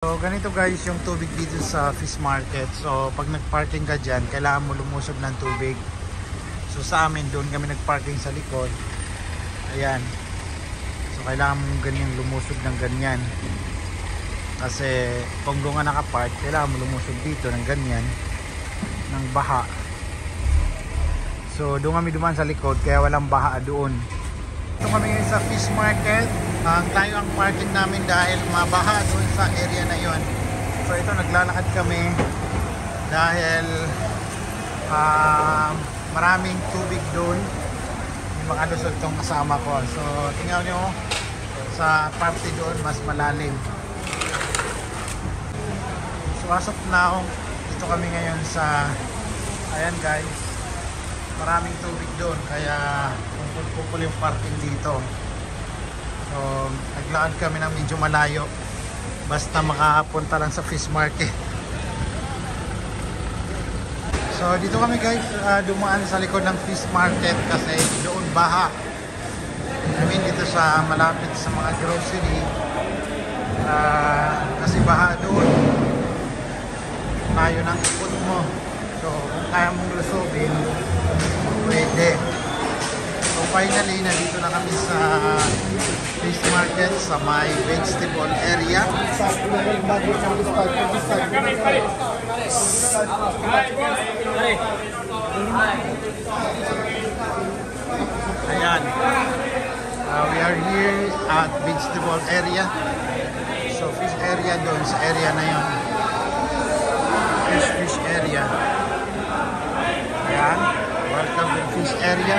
So ganito guys yung tubig dito sa fish market. So pag nagparking ka dyan, kailangan mo lumusob ng tubig. So sa amin doon kami nagparking sa likod. Ayan. So kailangan mo ganyan lumusob ng ganyan. Kasi kung doon ka nakapark, kailangan mo lumusob dito ng ganyan. Ng baha. So doon kami dumaan sa likod kaya walang baha doon. Ito kami ngayon sa fish market. Tayo ang parking namin dahil mabaha doon sa area na yon. So ito naglalakad kami dahil maraming tubig doon. May mga lusod tong kasama ko. So tingnan nyo sa parte doon mas malalim. So as of now, dito kami ngayon sa ayan guys. Maraming tubig doon kaya pupul yung parking dito. So naglakad kami ng medyo malayo basta makapunta lang sa fish market. So dito kami guys dumaan sa likod ng fish market kasi doon baha. I mean dito sa malapit sa mga grocery kasi baha doon. Layo ng ipon mo. So kung kaya mong lusobin pwede. So finally, nandito na kami sa fish market sa may vegetable area. Ayan. We are here at vegetable area. So fish area doon sa area na yun. Fish area. Ayan. Welcome to fish area.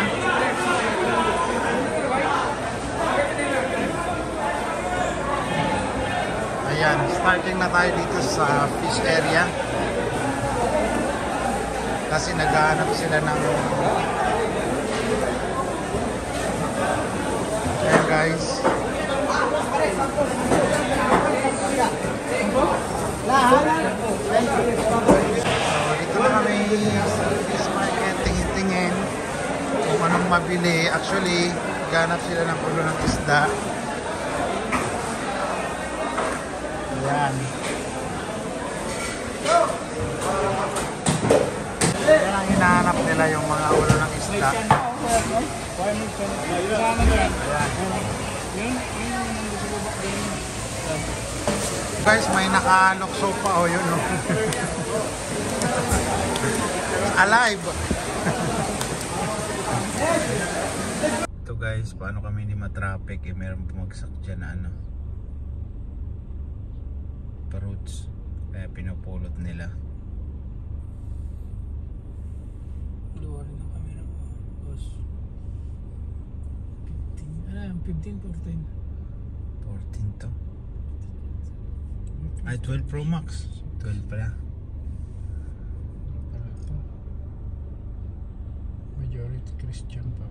Ayan, starting na tayo dito sa fish area. Kasi naghahanap sila ng ayan guys. So dito na kami sa fish market, tingin-tingin kung anong mabili. Actually, ganap sila ng ulo ng isda. Ayan. Ayan ang hinahanap nila, yung mga ulo ng isda. Ayan. Guys, may nakalokso pa o yun. Alive! Ito guys, paano kami hindi matraffic meron bumagsak dyan na fruits, kaya pinupulot nila. Luwa rin ang camera mo, boss. 15, 14. 14 to? Ay, 12 Pro Max. 12 pala. Majority Christian pa.